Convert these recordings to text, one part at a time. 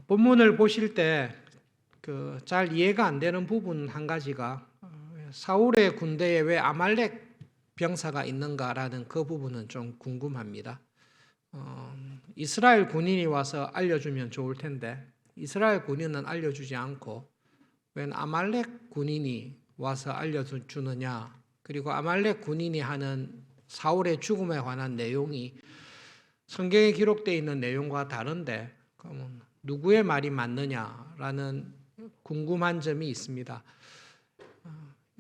본문을 보실 때 잘 이해가 안 되는 부분 한 가지가 사울의 군대에 왜 아말렉 병사가 있는가라는 그 부분은 좀 궁금합니다. 이스라엘 군인이 와서 알려주면 좋을 텐데 이스라엘 군인은 알려주지 않고 왜 아말렉 군인이 와서 알려주느냐, 그리고 아말렉 군인이 하는 사울의 죽음에 관한 내용이 성경에 기록되어 있는 내용과 다른데 그러면 누구의 말이 맞느냐라는 궁금한 점이 있습니다.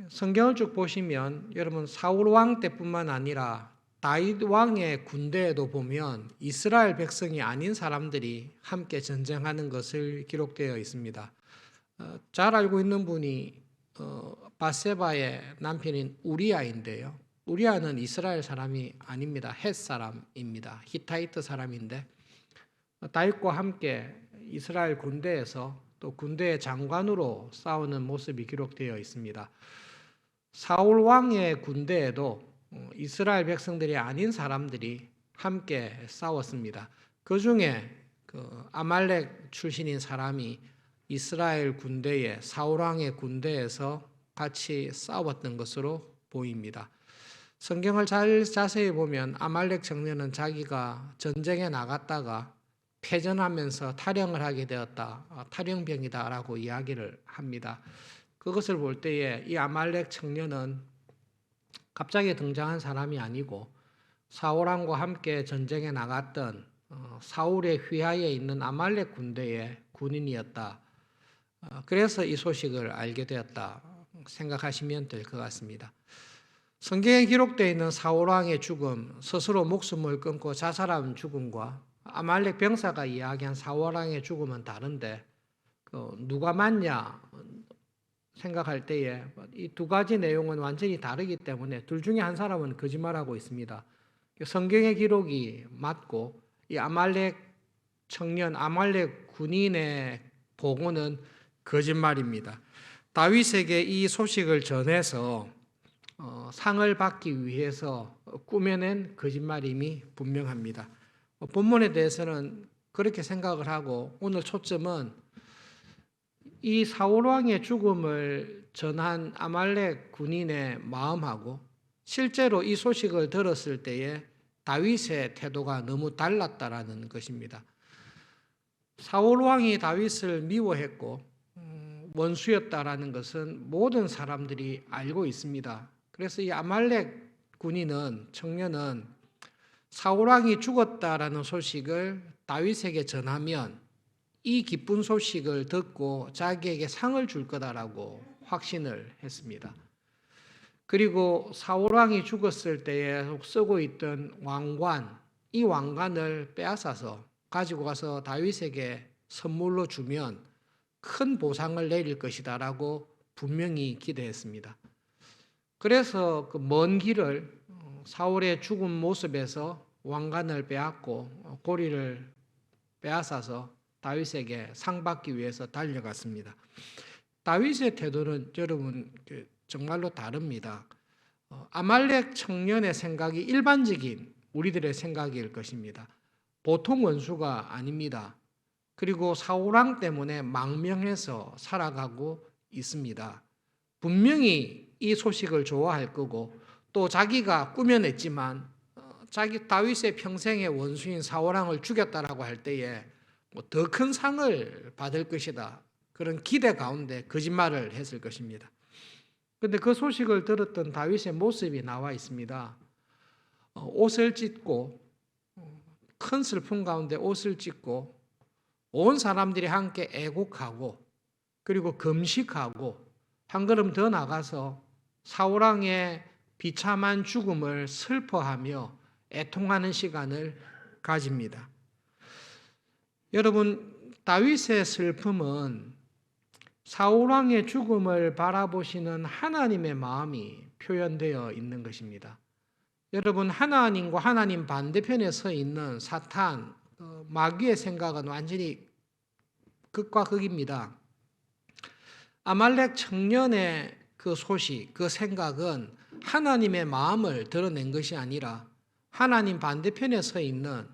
성경을 쭉 보시면 여러분 사울 왕 때뿐만 아니라 다윗 왕의 군대에도 보면 이스라엘 백성이 아닌 사람들이 함께 전쟁하는 것을 기록되어 있습니다. 잘 알고 있는 분이 바세바의 남편인 우리아인데요. 우리아는 이스라엘 사람이 아닙니다. 헷 사람입니다. 히타이트 사람인데 다윗과 함께 이스라엘 군대에서 또 군대의 장관으로 싸우는 모습이 기록되어 있습니다. 사울 왕의 군대에도 이스라엘 백성들이 아닌 사람들이 함께 싸웠습니다. 그 중에 아말렉 출신인 사람이 이스라엘 군대에 사울 왕의 군대에서 같이 싸웠던 것으로 보입니다. 성경을 잘 자세히 보면 아말렉 청년은 자기가 전쟁에 나갔다가 패전하면서 탈영을 하게 되었다, 탈영병이다라고 이야기를 합니다. 그것을 볼 때에 이 아말렉 청년은 갑자기 등장한 사람이 아니고 사울왕과 함께 전쟁에 나갔던 사울의 휘하에 있는 아말렉 군대의 군인이었다. 그래서 이 소식을 알게 되었다 생각하시면 될 것 같습니다. 성경에 기록되어 있는 사울왕의 죽음, 스스로 목숨을 끊고 자살한 죽음과 아말렉 병사가 이야기한 사울왕의 죽음은 다른데 누가 맞냐 생각할 때에 이 두 가지 내용은 완전히 다르기 때문에 둘 중에 한 사람은 거짓말하고 있습니다. 성경의 기록이 맞고 이 아말렉 청년, 아말렉 군인의 보고는 거짓말입니다. 다윗에게 이 소식을 전해서 상을 받기 위해서 꾸며낸 거짓말임이 분명합니다. 본문에 대해서는 그렇게 생각을 하고 오늘 초점은 이 사울 왕의 죽음을 전한 아말렉 군인의 마음하고 실제로 이 소식을 들었을 때에 다윗의 태도가 너무 달랐다라는 것입니다. 사울 왕이 다윗을 미워했고 원수였다라는 것은 모든 사람들이 알고 있습니다. 그래서 이 아말렉 군인은 청년은 사울 왕이 죽었다라는 소식을 다윗에게 전하면 이 기쁜 소식을 듣고 자기에게 상을 줄 거다라고 확신을 했습니다. 그리고 사울 왕이 죽었을 때에 쓰고 있던 왕관, 이 왕관을 빼앗아서 가지고 가서 다윗에게 선물로 주면 큰 보상을 내릴 것이다라고 분명히 기대했습니다. 그래서 그 먼 길을 사울의 죽은 모습에서 왕관을 빼앗고 고리를 빼앗아서 다윗에게 상 받기 위해서 달려갔습니다. 다윗의 태도는 여러분 정말로 다릅니다. 아말렉 청년의 생각이 일반적인 우리들의 생각일 것입니다. 보통 원수가 아닙니다. 그리고 사울왕 때문에 망명해서 살아가고 있습니다. 분명히 이 소식을 좋아할 거고 또 자기가 꾸며냈지만 자기 다윗의 평생의 원수인 사울왕을 죽였다라고 할 때에 더 큰 상을 받을 것이다. 그런 기대 가운데 거짓말을 했을 것입니다. 그런데 그 소식을 들었던 다윗의 모습이 나와 있습니다. 옷을 찢고 큰 슬픔 가운데 옷을 찢고 온 사람들이 함께 애곡하고 그리고 금식하고 한 걸음 더 나가서 사울왕의 비참한 죽음을 슬퍼하며 애통하는 시간을 가집니다. 여러분, 다윗의 슬픔은 사울왕의 죽음을 바라보시는 하나님의 마음이 표현되어 있는 것입니다. 여러분, 하나님과 하나님 반대편에 서 있는 사탄, 마귀의 생각은 완전히 극과 극입니다. 아말렉 청년의 그 소식, 그 생각은 하나님의 마음을 드러낸 것이 아니라 하나님 반대편에 서 있는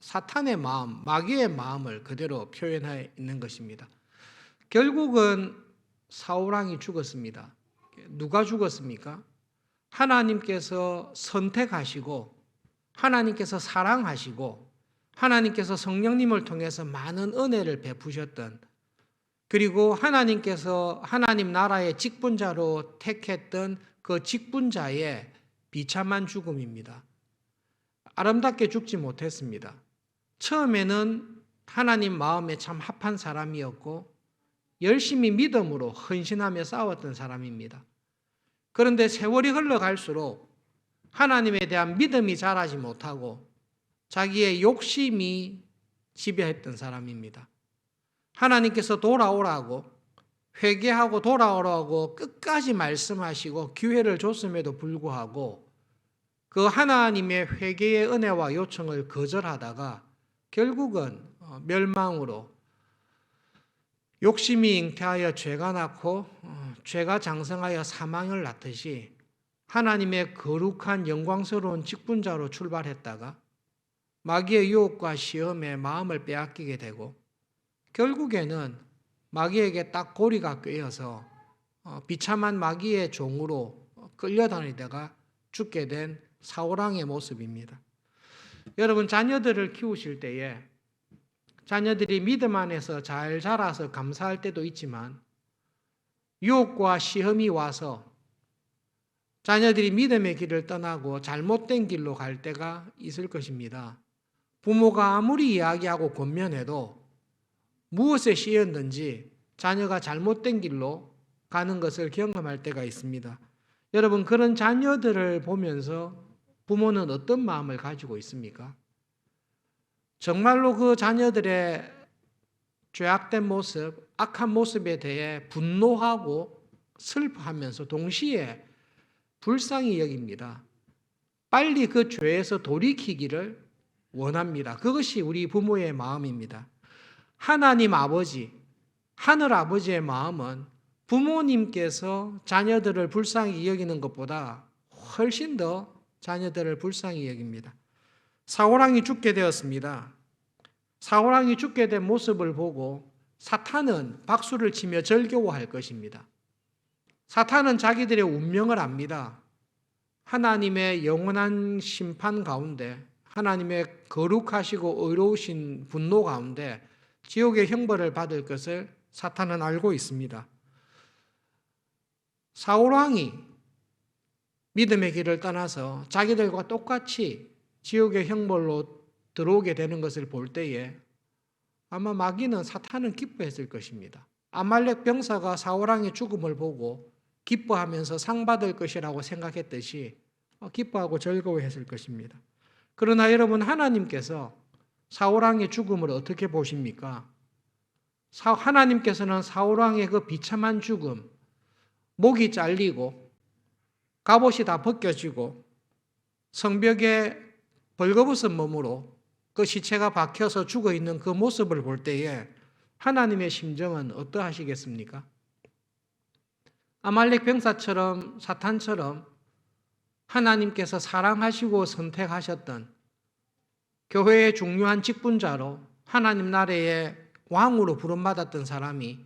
사탄의 마음, 마귀의 마음을 그대로 표현해 있는 것입니다. 결국은 사울왕이 죽었습니다. 누가 죽었습니까? 하나님께서 선택하시고 하나님께서 사랑하시고 하나님께서 성령님을 통해서 많은 은혜를 베푸셨던, 그리고 하나님께서 하나님 나라의 직분자로 택했던 그 직분자의 비참한 죽음입니다. 아름답게 죽지 못했습니다. 처음에는 하나님 마음에 참 합한 사람이었고 열심히 믿음으로 헌신하며 싸웠던 사람입니다. 그런데 세월이 흘러갈수록 하나님에 대한 믿음이 자라지 못하고 자기의 욕심이 지배했던 사람입니다. 하나님께서 돌아오라고, 회개하고 돌아오라고 끝까지 말씀하시고 기회를 줬음에도 불구하고 그 하나님의 회개의 은혜와 요청을 거절하다가 결국은 멸망으로, 욕심이 잉태하여 죄가 낳고 죄가 장성하여 사망을 낳듯이 하나님의 거룩한 영광스러운 직분자로 출발했다가 마귀의 유혹과 시험에 마음을 빼앗기게 되고 결국에는 마귀에게 딱 고리가 꿰어서 비참한 마귀의 종으로 끌려다니다가 죽게 된 사울왕의 모습입니다. 여러분, 자녀들을 키우실 때에 자녀들이 믿음 안에서 잘 자라서 감사할 때도 있지만 유혹과 시험이 와서 자녀들이 믿음의 길을 떠나고 잘못된 길로 갈 때가 있을 것입니다. 부모가 아무리 이야기하고 권면해도 무엇에 씌였는지 자녀가 잘못된 길로 가는 것을 경험할 때가 있습니다. 여러분, 그런 자녀들을 보면서 부모는 어떤 마음을 가지고 있습니까? 정말로 그 자녀들의 죄악된 모습, 악한 모습에 대해 분노하고 슬퍼하면서 동시에 불쌍히 여깁니다. 빨리 그 죄에서 돌이키기를 원합니다. 그것이 우리 부모의 마음입니다. 하나님 아버지, 하늘 아버지의 마음은 부모님께서 자녀들을 불쌍히 여기는 것보다 훨씬 더 자녀들을 불쌍히 여깁니다. 사울왕이 죽게 되었습니다. 사울왕이 죽게 된 모습을 보고 사탄은 박수를 치며 절겨워할 것입니다. 사탄은 자기들의 운명을 압니다. 하나님의 영원한 심판 가운데, 하나님의 거룩하시고 의로우신 분노 가운데 지옥의 형벌을 받을 것을 사탄은 알고 있습니다. 사울왕이 믿음의 길을 떠나서 자기들과 똑같이 지옥의 형벌로 들어오게 되는 것을 볼 때에 아마 마귀는, 사탄은 기뻐했을 것입니다. 아말렉 병사가 사울왕의 죽음을 보고 기뻐하면서 상 받을 것이라고 생각했듯이 기뻐하고 즐거워했을 것입니다. 그러나 여러분, 하나님께서 사울왕의 죽음을 어떻게 보십니까? 하나님께서는 사울왕의 그 비참한 죽음, 목이 잘리고 갑옷이 다 벗겨지고 성벽에 벌거벗은 몸으로 그 시체가 박혀서 죽어있는 그 모습을 볼 때에 하나님의 심정은 어떠하시겠습니까? 아말렉 병사처럼, 사탄처럼 하나님께서 사랑하시고 선택하셨던 교회의 중요한 직분자로 하나님 나라의 왕으로 부름받았던 사람이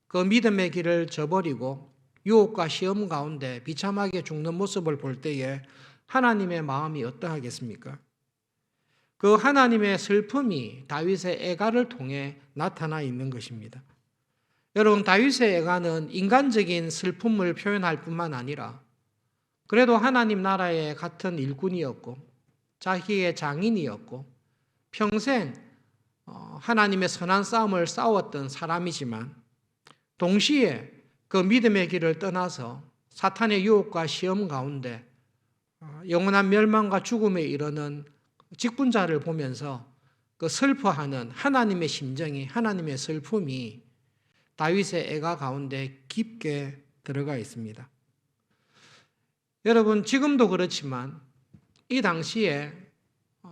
그 믿음의 길을 저버리고 유혹과 시험 가운데 비참하게 죽는 모습을 볼 때에 하나님의 마음이 어떠하겠습니까? 그 하나님의 슬픔이 다윗의 애가를 통해 나타나 있는 것입니다. 여러분, 다윗의 애가는 인간적인 슬픔을 표현할 뿐만 아니라 그래도 하나님 나라의 같은 일꾼이었고 자기의 장인이었고 평생 하나님의 선한 싸움을 싸웠던 사람이지만 동시에 그 믿음의 길을 떠나서 사탄의 유혹과 시험 가운데 영원한 멸망과 죽음에 이르는 직분자를 보면서 그 슬퍼하는 하나님의 심정이, 하나님의 슬픔이 다윗의 애가 가운데 깊게 들어가 있습니다. 여러분, 지금도 그렇지만 이 당시에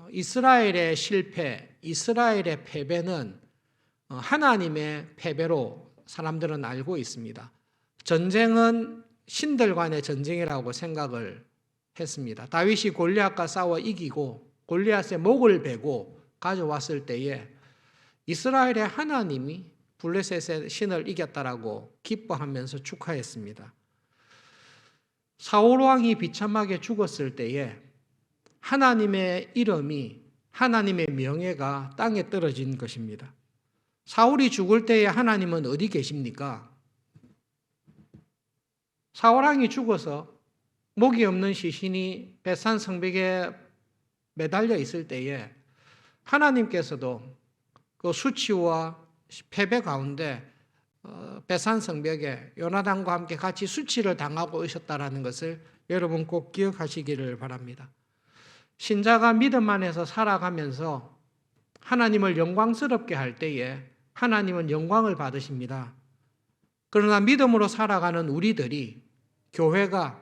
이스라엘의 실패, 이스라엘의 패배는 하나님의 패배로 사람들은 알고 있습니다. 전쟁은 신들 간의 전쟁이라고 생각을 했습니다. 다윗이 골리앗과 싸워 이기고 골리앗의 목을 베고 가져왔을 때에 이스라엘의 하나님이 블레셋의 신을 이겼다라고 기뻐하면서 축하했습니다. 사울 왕이 비참하게 죽었을 때에 하나님의 이름이, 하나님의 명예가 땅에 떨어진 것입니다. 사울이 죽을 때에 하나님은 어디 계십니까? 사울 왕이 죽어서 목이 없는 시신이 베산 성벽에 매달려 있을 때에 하나님께서도 그 수치와 패배 가운데 베산 성벽에 요나단과 함께 같이 수치를 당하고 있었다라는 것을 여러분 꼭 기억하시기를 바랍니다. 신자가 믿음 안에서 살아가면서 하나님을 영광스럽게 할 때에 하나님은 영광을 받으십니다. 그러나 믿음으로 살아가는 우리들이, 교회가,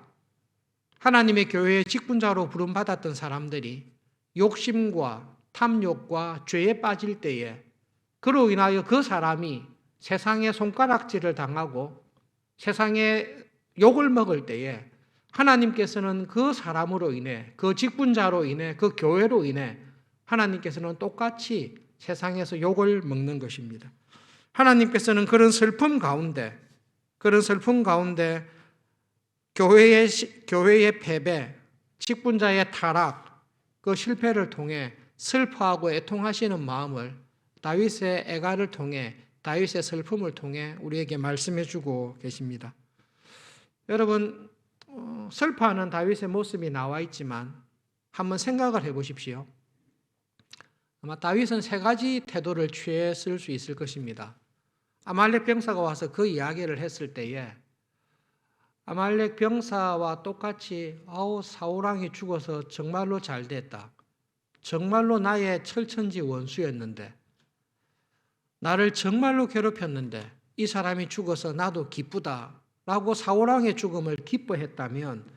하나님의 교회의 직분자로 부름받았던 사람들이 욕심과 탐욕과 죄에 빠질 때에 그로 인하여 그 사람이 세상의 손가락질을 당하고 세상에 욕을 먹을 때에 하나님께서는 그 사람으로 인해, 그 직분자로 인해, 그 교회로 인해 하나님께서는 똑같이 세상에서 욕을 먹는 것입니다. 하나님께서는 그런 슬픔 가운데 교회의 패배, 직분자의 타락, 그 실패를 통해 슬퍼하고 애통하시는 마음을 다윗의 애가를 통해, 다윗의 슬픔을 통해 우리에게 말씀해 주고 계십니다. 여러분, 슬퍼하는 다윗의 모습이 나와 있지만 한번 생각을 해 보십시오. 아마 다윗은 세 가지 태도를 취했을 수 있을 것입니다. 아말렉 병사가 와서 그 이야기를 했을 때에 아말렉 병사와 똑같이 사울 왕이 죽어서 정말로 잘 됐다. 정말로 나의 철천지 원수였는데, 나를 정말로 괴롭혔는데 이 사람이 죽어서 나도 기쁘다 라고 사울 왕의 죽음을 기뻐했다면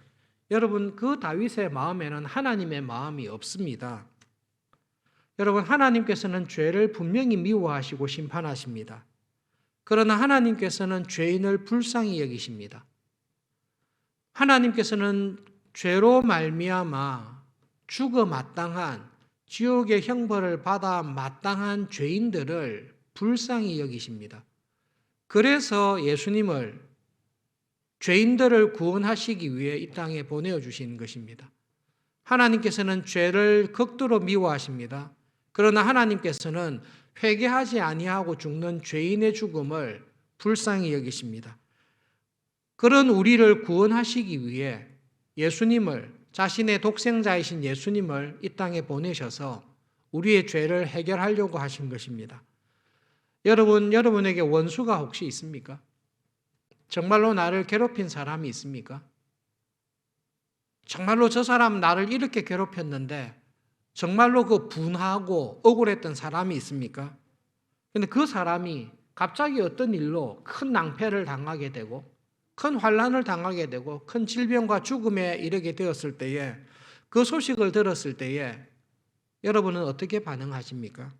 여러분, 그 다윗의 마음에는 하나님의 마음이 없습니다. 여러분, 하나님께서는 죄를 분명히 미워하시고 심판하십니다. 그러나 하나님께서는 죄인을 불쌍히 여기십니다. 하나님께서는 죄로 말미암아 죽어 마땅한, 지옥의 형벌을 받아 마땅한 죄인들을 불쌍히 여기십니다. 그래서 예수님을, 죄인들을 구원하시기 위해 이 땅에 보내주신 것입니다. 하나님께서는 죄를 극도로 미워하십니다. 그러나 하나님께서는 회개하지 아니하고 죽는 죄인의 죽음을 불쌍히 여기십니다. 그런 우리를 구원하시기 위해 예수님을, 자신의 독생자이신 예수님을 이 땅에 보내셔서 우리의 죄를 해결하려고 하신 것입니다. 여러분에게 원수가 혹시 있습니까? 정말로 나를 괴롭힌 사람이 있습니까? 정말로 저 사람 나를 이렇게 괴롭혔는데 정말로 그 분하고 억울했던 사람이 있습니까? 근데 그 사람이 갑자기 어떤 일로 큰 낭패를 당하게 되고 큰 환난을 당하게 되고 큰 질병과 죽음에 이르게 되었을 때에, 그 소식을 들었을 때에 여러분은 어떻게 반응하십니까?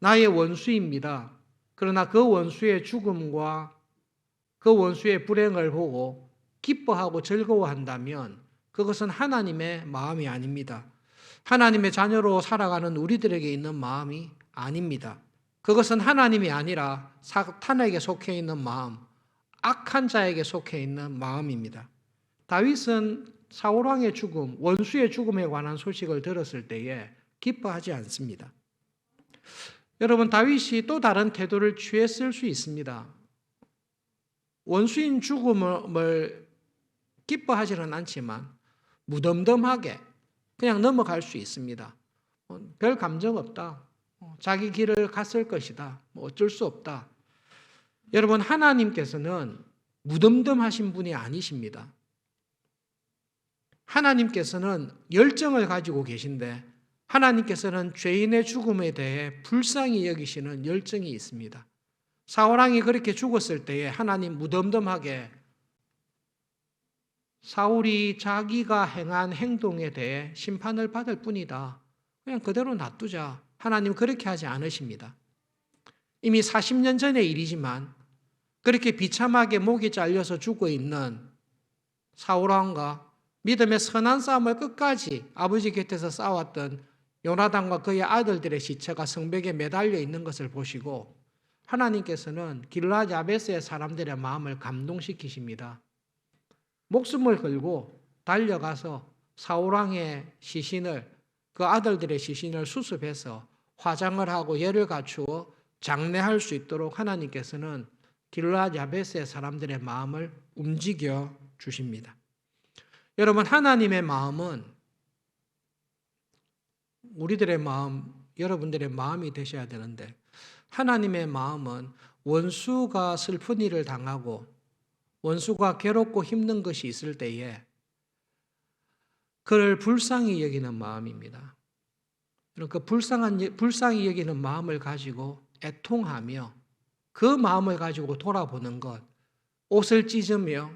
나의 원수입니다. 그러나 그 원수의 죽음과 그 원수의 불행을 보고 기뻐하고 즐거워한다면 그것은 하나님의 마음이 아닙니다. 하나님의 자녀로 살아가는 우리들에게 있는 마음이 아닙니다. 그것은 하나님이 아니라 사탄에게 속해 있는 마음, 악한 자에게 속해 있는 마음입니다. 다윗은 사울 왕의 죽음, 원수의 죽음에 관한 소식을 들었을 때에 기뻐하지 않습니다. 여러분, 다윗이 또 다른 태도를 취했을 수 있습니다. 원수인 죽음을 기뻐하지는 않지만 무덤덤하게 그냥 넘어갈 수 있습니다. 별 감정 없다. 자기 길을 갔을 것이다. 어쩔 수 없다. 여러분, 하나님께서는 무덤덤하신 분이 아니십니다. 하나님께서는 열정을 가지고 계신데 하나님께서는 죄인의 죽음에 대해 불쌍히 여기시는 열정이 있습니다. 사울 왕이 그렇게 죽었을 때에 하나님 무덤덤하게 사울이 자기가 행한 행동에 대해 심판을 받을 뿐이다. 그냥 그대로 놔두자. 하나님 그렇게 하지 않으십니다. 이미 40년 전의 일이지만 그렇게 비참하게 목이 잘려서 죽어 있는 사울 왕과 믿음의 선한 싸움을 끝까지 아버지 곁에서 싸웠던 요나단과 그의 아들들의 시체가 성벽에 매달려 있는 것을 보시고 하나님께서는 길르앗 야베스의 사람들의 마음을 감동시키십니다. 목숨을 걸고 달려가서 사울왕의 시신을, 그 아들들의 시신을 수습해서 화장을 하고 예를 갖추어 장례할 수 있도록 하나님께서는 길르앗 야베스의 사람들의 마음을 움직여 주십니다. 여러분, 하나님의 마음은 우리들의 마음, 여러분들의 마음이 되셔야 되는데, 하나님의 마음은 원수가 슬픈 일을 당하고 원수가 괴롭고 힘든 것이 있을 때에 그를 불쌍히 여기는 마음입니다. 그 불쌍히 여기는 마음을 가지고 애통하며 그 마음을 가지고 돌아보는 것, 옷을 찢으며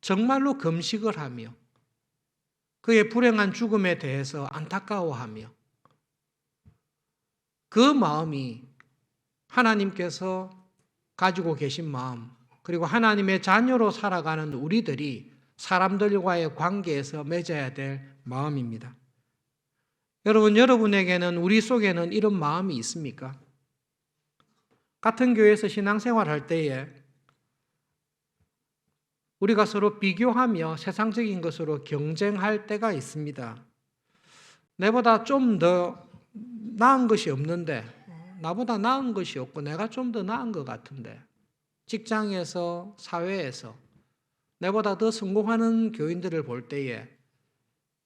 정말로 금식을 하며 그의 불행한 죽음에 대해서 안타까워하며 그 마음이 하나님께서 가지고 계신 마음, 그리고 하나님의 자녀로 살아가는 우리들이 사람들과의 관계에서 맺어야 될 마음입니다. 여러분, 여러분에게는, 우리 속에는 이런 마음이 있습니까? 같은 교회에서 신앙생활할 때에 우리가 서로 비교하며 세상적인 것으로 경쟁할 때가 있습니다. 내보다 좀 더 나은 것이 없는데, 나보다 나은 것이 없고 내가 좀 더 나은 것 같은데, 직장에서, 사회에서 내보다 더 성공하는 교인들을 볼 때에,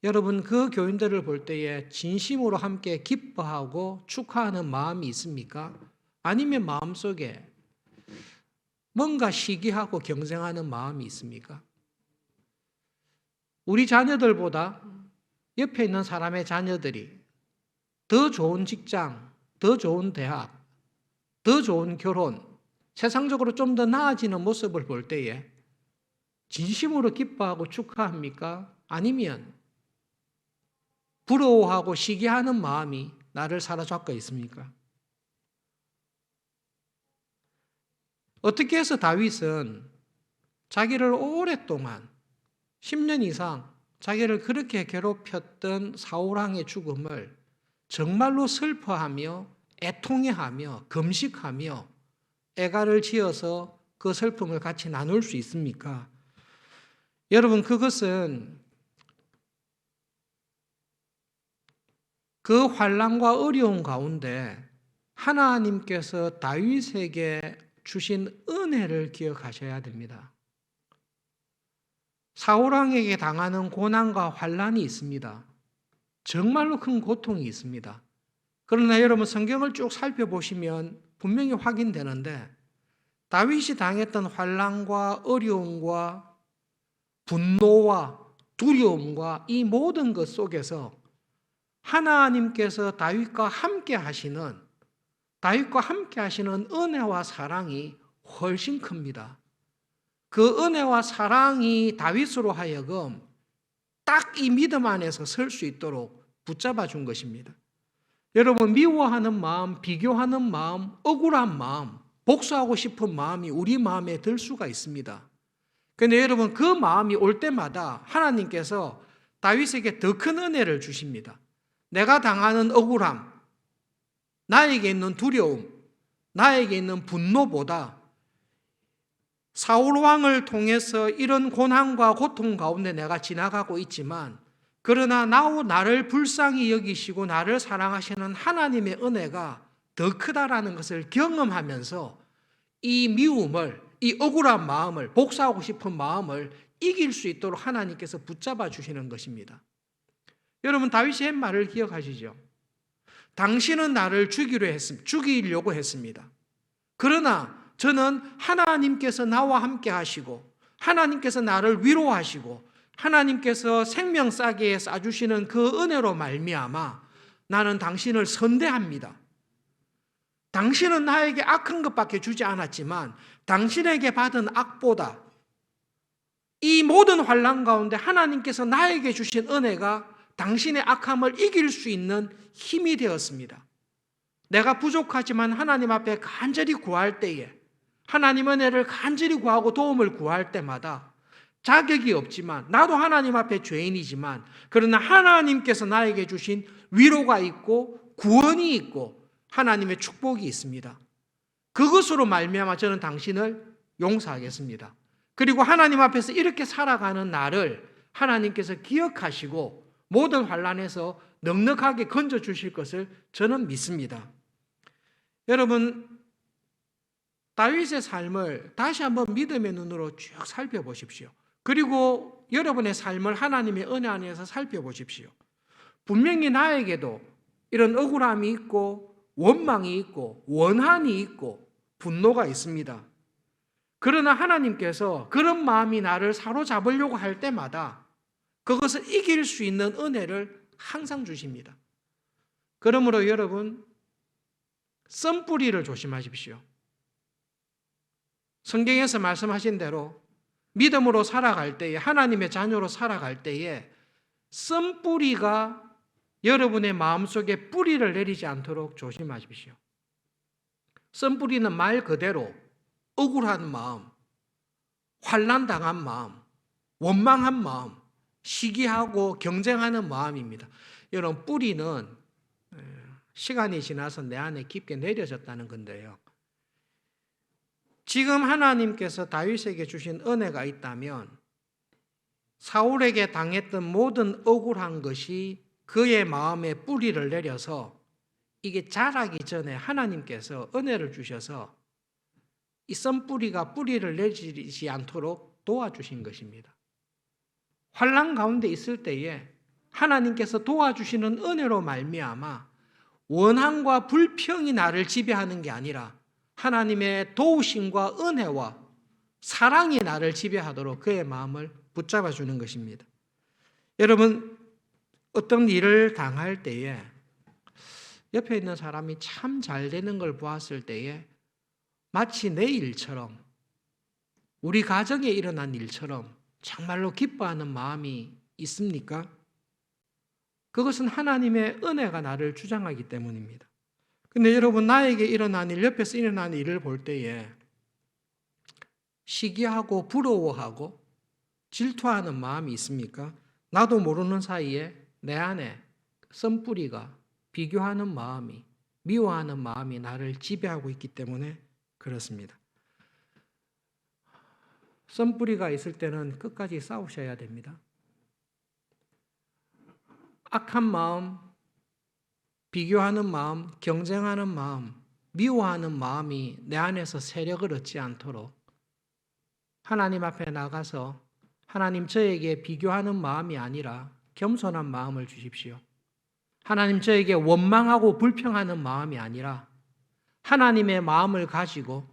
여러분, 그 교인들을 볼 때에 진심으로 함께 기뻐하고 축하하는 마음이 있습니까? 아니면 마음속에 뭔가 시기하고 경쟁하는 마음이 있습니까? 우리 자녀들보다 옆에 있는 사람의 자녀들이 더 좋은 직장, 더 좋은 대학, 더 좋은 결혼, 세상적으로 좀 더 나아지는 모습을 볼 때에 진심으로 기뻐하고 축하합니까? 아니면 부러워하고 시기하는 마음이 나를 사로잡고 있습니까? 어떻게 해서 다윗은 자기를 오랫동안 10년 이상 자기를 그렇게 괴롭혔던 사울왕의 죽음을 정말로 슬퍼하며 애통해하며 금식하며 애가를 지어서 그 슬픔을 같이 나눌 수 있습니까? 여러분, 그것은 그 환난과 어려움 가운데 하나님께서 다윗에게 주신 은혜를 기억하셔야 됩니다. 사울왕에게 당하는 고난과 환난이 있습니다. 정말로 큰 고통이 있습니다. 그러나 여러분, 성경을 쭉 살펴보시면 분명히 확인되는데, 다윗이 당했던 환난과 어려움과 분노와 두려움과 이 모든 것 속에서 하나님께서 다윗과 함께 하시는 은혜와 사랑이 훨씬 큽니다. 그 은혜와 사랑이 다윗으로 하여금 딱 이 믿음 안에서 설 수 있도록 붙잡아 준 것입니다. 여러분, 미워하는 마음, 비교하는 마음, 억울한 마음, 복수하고 싶은 마음이 우리 마음에 들 수가 있습니다. 그런데 여러분, 그 마음이 올 때마다 하나님께서 다윗에게 더 큰 은혜를 주십니다. 내가 당하는 억울함, 나에게 있는 두려움, 나에게 있는 분노보다 사울 왕을 통해서 이런 고난과 고통 가운데 내가 지나가고 있지만, 그러나 나를 불쌍히 여기시고 나를 사랑하시는 하나님의 은혜가 더 크다라는 것을 경험하면서 이 미움을, 이 억울한 마음을, 복수하고 싶은 마음을 이길 수 있도록 하나님께서 붙잡아 주시는 것입니다. 여러분, 다윗이 한 말을 기억하시죠? 당신은 나를 죽이려고 했습니다. 그러나 저는 하나님께서 나와 함께 하시고 하나님께서 나를 위로하시고 하나님께서 생명싸게 싸주시는 그 은혜로 말미암아 나는 당신을 선대합니다. 당신은 나에게 악한 것밖에 주지 않았지만 당신에게 받은 악보다 이 모든 환난 가운데 하나님께서 나에게 주신 은혜가 당신의 악함을 이길 수 있는 힘이 되었습니다. 내가 부족하지만 하나님 앞에 간절히 구할 때에, 하나님 은혜를 간절히 구하고 도움을 구할 때마다 자격이 없지만, 나도 하나님 앞에 죄인이지만, 그러나 하나님께서 나에게 주신 위로가 있고 구원이 있고 하나님의 축복이 있습니다. 그것으로 말미암아 저는 당신을 용서하겠습니다. 그리고 하나님 앞에서 이렇게 살아가는 나를 하나님께서 기억하시고 모든 환난에서 넉넉하게 건져주실 것을 저는 믿습니다. 여러분, 다윗의 삶을 다시 한번 믿음의 눈으로 쭉 살펴보십시오. 그리고 여러분의 삶을 하나님의 은혜 안에서 살펴보십시오. 분명히 나에게도 이런 억울함이 있고 원망이 있고 원한이 있고 분노가 있습니다. 그러나 하나님께서 그런 마음이 나를 사로잡으려고 할 때마다 그것을 이길 수 있는 은혜를 항상 주십니다. 그러므로 여러분, 썬뿌리를 조심하십시오. 성경에서 말씀하신 대로 믿음으로 살아갈 때에, 하나님의 자녀로 살아갈 때에 썬뿌리가 여러분의 마음속에 뿌리를 내리지 않도록 조심하십시오. 썬뿌리는 말 그대로 억울한 마음, 환난당한 마음, 원망한 마음, 시기하고 경쟁하는 마음입니다. 여러분, 뿌리는 시간이 지나서 내 안에 깊게 내려졌다는 건데요. 지금 하나님께서 다윗에게 주신 은혜가 있다면 사울에게 당했던 모든 억울한 것이 그의 마음에 뿌리를 내려서 이게 자라기 전에 하나님께서 은혜를 주셔서 이 썬뿌리가 뿌리를 내리지 않도록 도와주신 것입니다. 환난 가운데 있을 때에 하나님께서 도와주시는 은혜로 말미암아 원한과 불평이 나를 지배하는 게 아니라 하나님의 도우심과 은혜와 사랑이 나를 지배하도록 그의 마음을 붙잡아 주는 것입니다. 여러분, 어떤 일을 당할 때에 옆에 있는 사람이 참 잘 되는 걸 보았을 때에 마치 내 일처럼, 우리 가정에 일어난 일처럼 정말로 기뻐하는 마음이 있습니까? 그것은 하나님의 은혜가 나를 주장하기 때문입니다. 근데 여러분, 나에게 일어난 일, 옆에서 일어난 일을 볼 때에 시기하고 부러워하고 질투하는 마음이 있습니까? 나도 모르는 사이에 내 안에 썬뿌리가, 비교하는 마음이, 미워하는 마음이 나를 지배하고 있기 때문에 그렇습니다. 썬뿌리가 있을 때는 끝까지 싸우셔야 됩니다. 악한 마음, 비교하는 마음, 경쟁하는 마음, 미워하는 마음이 내 안에서 세력을 얻지 않도록 하나님 앞에 나가서 하나님, 저에게 비교하는 마음이 아니라 겸손한 마음을 주십시오. 하나님, 저에게 원망하고 불평하는 마음이 아니라 하나님의 마음을 가지고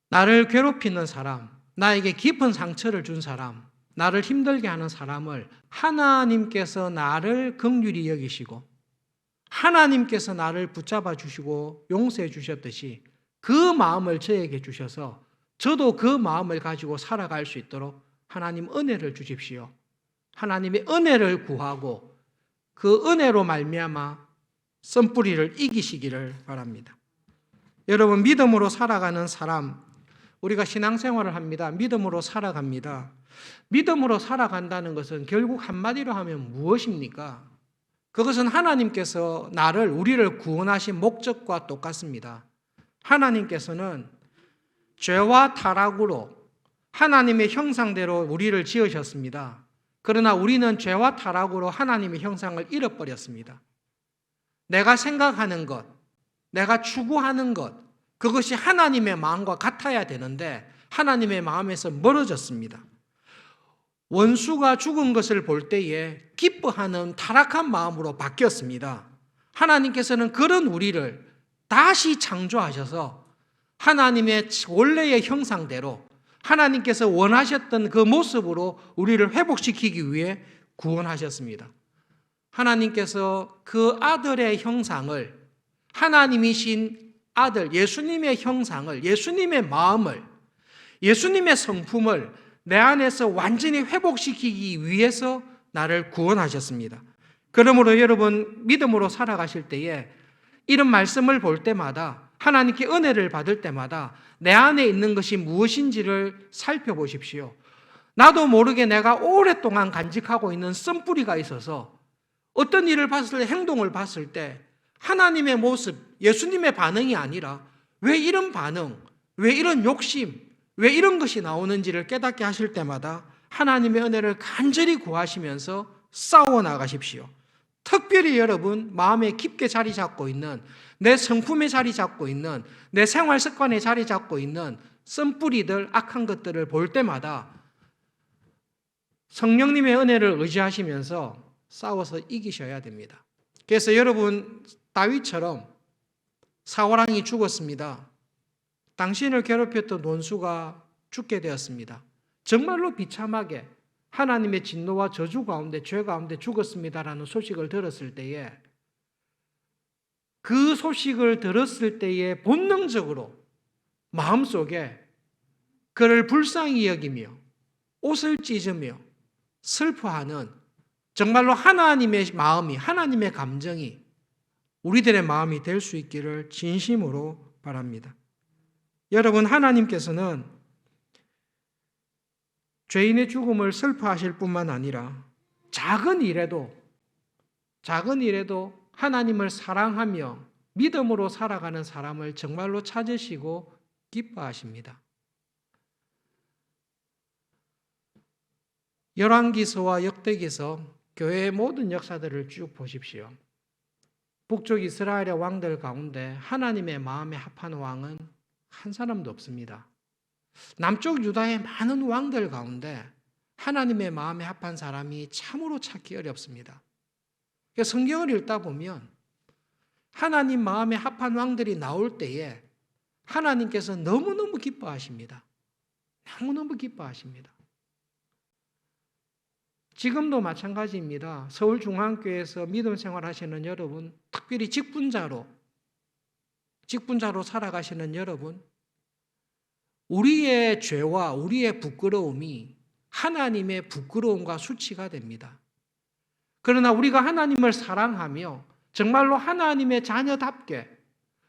나를 괴롭히는 사람, 나에게 깊은 상처를 준 사람, 나를 힘들게 하는 사람을 하나님께서 나를 긍휼히 여기시고 하나님께서 나를 붙잡아 주시고 용서해 주셨듯이 그 마음을 저에게 주셔서 저도 그 마음을 가지고 살아갈 수 있도록 하나님 은혜를 주십시오. 하나님의 은혜를 구하고 그 은혜로 말미암아 썬뿌리를 이기시기를 바랍니다. 여러분, 믿음으로 살아가는 사람, 우리가 신앙생활을 합니다. 믿음으로 살아갑니다. 믿음으로 살아간다는 것은 결국 한마디로 하면 무엇입니까? 그것은 하나님께서 우리를 구원하신 목적과 똑같습니다. 하나님께서는 죄와 타락으로 하나님의 형상대로 우리를 지으셨습니다. 그러나 우리는 죄와 타락으로 하나님의 형상을 잃어버렸습니다. 내가 생각하는 것, 내가 추구하는 것, 그것이 하나님의 마음과 같아야 되는데 하나님의 마음에서 멀어졌습니다. 원수가 죽은 것을 볼 때에 기뻐하는 타락한 마음으로 바뀌었습니다. 하나님께서는 그런 우리를 다시 창조하셔서 하나님의 원래의 형상대로 하나님께서 원하셨던 그 모습으로 우리를 회복시키기 위해 구원하셨습니다. 하나님께서 그 아들의 형상을, 하나님이신 아들 예수님의 형상을, 예수님의 마음을, 예수님의 성품을 내 안에서 완전히 회복시키기 위해서 나를 구원하셨습니다. 그러므로 여러분, 믿음으로 살아가실 때에 이런 말씀을 볼 때마다 하나님께 은혜를 받을 때마다 내 안에 있는 것이 무엇인지를 살펴보십시오. 나도 모르게 내가 오랫동안 간직하고 있는 쓴뿌리가 있어서 어떤 일을 봤을 때, 행동을 봤을 때 하나님의 모습, 예수님의 반응이 아니라 왜 이런 반응, 왜 이런 욕심, 왜 이런 것이 나오는지를 깨닫게 하실 때마다 하나님의 은혜를 간절히 구하시면서 싸워 나가십시오. 특별히 여러분 마음에 깊게 자리 잡고 있는, 내 성품에 자리 잡고 있는, 내 생활 습관에 자리 잡고 있는 쓴뿌리들, 악한 것들을 볼 때마다 성령님의 은혜를 의지하시면서 싸워서 이기셔야 됩니다. 그래서 여러분 다윗처럼 사울왕이 죽었습니다. 당신을 괴롭혔던 원수가 죽게 되었습니다. 정말로 비참하게 하나님의 진노와 저주 가운데, 죄 가운데 죽었습니다라는 소식을 들었을 때에, 그 소식을 들었을 때에 본능적으로 마음속에 그를 불쌍히 여기며 옷을 찢으며 슬퍼하는, 정말로 하나님의 마음이, 하나님의 감정이 우리들의 마음이 될 수 있기를 진심으로 바랍니다. 여러분, 하나님께서는 죄인의 죽음을 슬퍼하실 뿐만 아니라 작은 일에도 하나님을 사랑하며 믿음으로 살아가는 사람을 정말로 찾으시고 기뻐하십니다. 열왕기서와 역대기서, 교회의 모든 역사들을 쭉 보십시오. 북쪽 이스라엘의 왕들 가운데 하나님의 마음에 합한 왕은 한 사람도 없습니다. 남쪽 유다의 많은 왕들 가운데 하나님의 마음에 합한 사람이 참으로 찾기 어렵습니다. 성경을 읽다 보면 하나님 마음에 합한 왕들이 나올 때에 하나님께서 너무너무 기뻐하십니다. 너무너무 기뻐하십니다. 지금도 마찬가지입니다. 서울중앙교회에서 믿음 생활하시는 여러분, 특별히 직분자로 살아가시는 여러분, 우리의 죄와 우리의 부끄러움이 하나님의 부끄러움과 수치가 됩니다. 그러나 우리가 하나님을 사랑하며 정말로 하나님의 자녀답게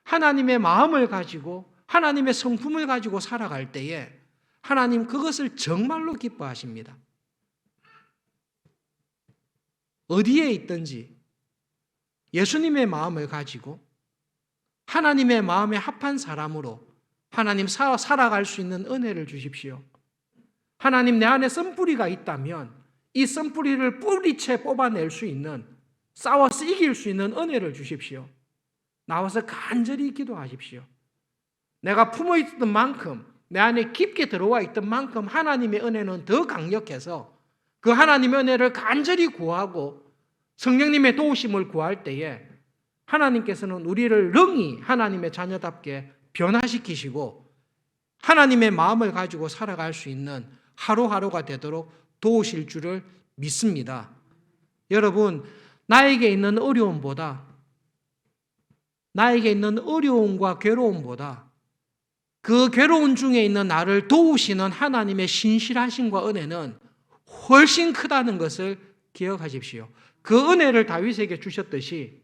하나님의 마음을 가지고 하나님의 성품을 가지고 살아갈 때에 하나님 그것을 정말로 기뻐하십니다. 어디에 있든지 예수님의 마음을 가지고 하나님의 마음에 합한 사람으로 하나님 살아갈 수 있는 은혜를 주십시오. 하나님, 내 안에 쓴뿌리가 있다면 이 쓴뿌리를 뿌리채 뽑아낼 수 있는, 싸워서 이길 수 있는 은혜를 주십시오. 나와서 간절히 기도하십시오. 내가 품어있던 만큼, 내 안에 깊게 들어와 있던 만큼 하나님의 은혜는 더 강력해서 그 하나님의 은혜를 간절히 구하고 성령님의 도우심을 구할 때에 하나님께서는 우리를 능히 하나님의 자녀답게 변화시키시고 하나님의 마음을 가지고 살아갈 수 있는 하루하루가 되도록 도우실 줄을 믿습니다. 여러분, 나에게 있는 어려움과 괴로움보다 그 괴로운 중에 있는 나를 도우시는 하나님의 신실하심과 은혜는 훨씬 크다는 것을 기억하십시오. 그 은혜를 다윗에게 주셨듯이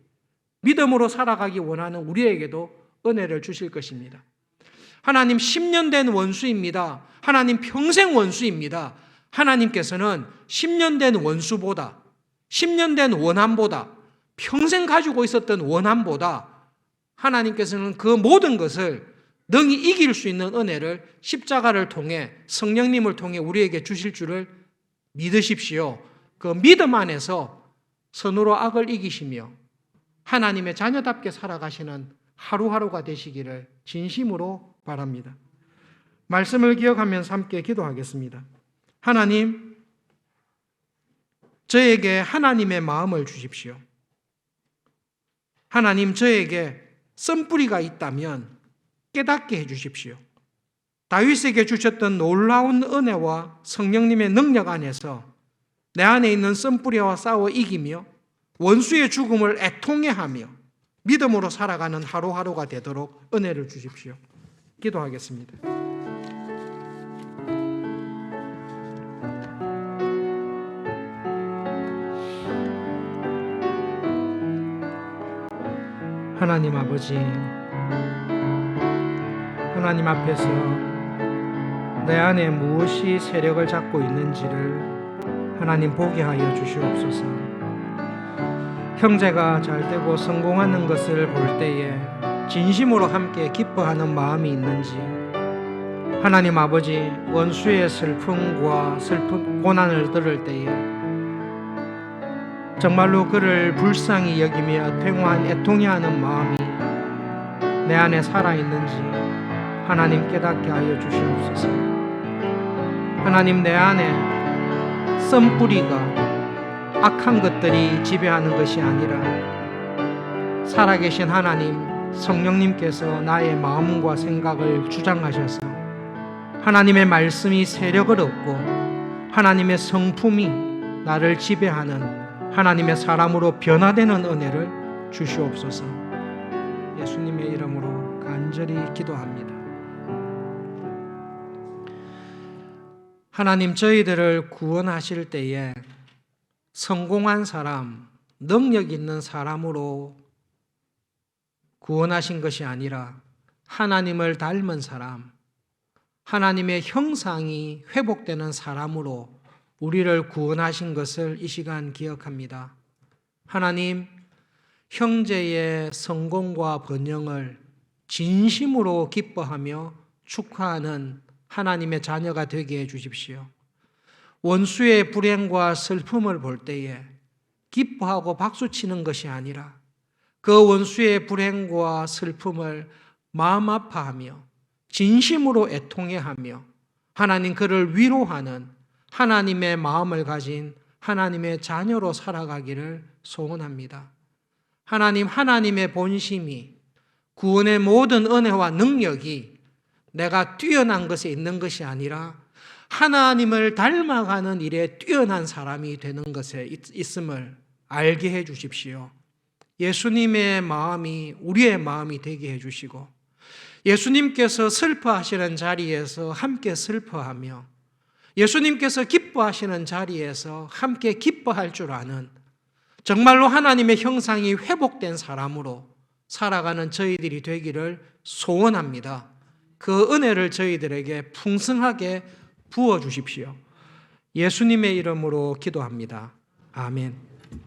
믿음으로 살아가기 원하는 우리에게도 은혜를 주실 것입니다. 하나님 10년 된 원수입니다. 하나님 평생 원수입니다. 하나님께서는 10년 된 원수보다, 10년 된 원함보다, 평생 가지고 있었던 원함보다 하나님께서는 그 모든 것을 능히 이길 수 있는 은혜를 십자가를 통해, 성령님을 통해 우리에게 주실 줄을 믿으십시오. 그 믿음 안에서 선으로 악을 이기시며 하나님의 자녀답게 살아가시는 하루하루가 되시기를 진심으로 바랍니다. 말씀을 기억하면서 함께 기도하겠습니다. 하나님, 저에게 하나님의 마음을 주십시오. 하나님, 저에게 쓴뿌리가 있다면 깨닫게 해주십시오. 다윗에게 주셨던 놀라운 은혜와 성령님의 능력 안에서 내 안에 있는 쓴뿌리와 싸워 이기며 원수의 죽음을 애통해하며 믿음으로 살아가는 하루하루가 되도록 은혜를 주십시오. 기도하겠습니다. 하나님 아버지, 하나님 앞에서 내 안에 무엇이 세력을 잡고 있는지를 하나님 보게 하여 주시옵소서. 형제가 잘되고 성공하는 것을 볼 때에 진심으로 함께 기뻐하는 마음이 있는지, 하나님 아버지, 원수의 슬픔과 고난을 들을 때에 정말로 그를 불쌍히 여기며 애통해하는 마음이 내 안에 살아있는지 하나님 깨닫게 하여 주시옵소서. 하나님, 내 안에 썸뿌리가 악한 것들이 지배하는 것이 아니라 살아계신 하나님 성령님께서 나의 마음과 생각을 주장하셔서 하나님의 말씀이 세력을 얻고 하나님의 성품이 나를 지배하는 하나님의 사람으로 변화되는 은혜를 주시옵소서. 예수님의 이름으로 간절히 기도합니다. 하나님, 저희들을 구원하실 때에 성공한 사람, 능력 있는 사람으로 구원하신 것이 아니라 하나님을 닮은 사람, 하나님의 형상이 회복되는 사람으로 우리를 구원하신 것을 이 시간 기억합니다. 하나님, 형제의 성공과 번영을 진심으로 기뻐하며 축하하는 하나님의 자녀가 되게 해 주십시오. 원수의 불행과 슬픔을 볼 때에 기뻐하고 박수치는 것이 아니라 그 원수의 불행과 슬픔을 마음 아파하며 진심으로 애통해하며 하나님 그를 위로하는 하나님의 마음을 가진 하나님의 자녀로 살아가기를 소원합니다. 하나님, 하나님의 본심이 구원의 모든 은혜와 능력이 내가 뛰어난 것에 있는 것이 아니라 하나님을 닮아가는 일에 뛰어난 사람이 되는 것에 있음을 알게 해 주십시오. 예수님의 마음이 우리의 마음이 되게 해 주시고 예수님께서 슬퍼하시는 자리에서 함께 슬퍼하며 예수님께서 기뻐하시는 자리에서 함께 기뻐할 줄 아는 정말로 하나님의 형상이 회복된 사람으로 살아가는 저희들이 되기를 소원합니다. 그 은혜를 저희들에게 풍성하게 부어주십시오. 예수님의 이름으로 기도합니다. 아멘.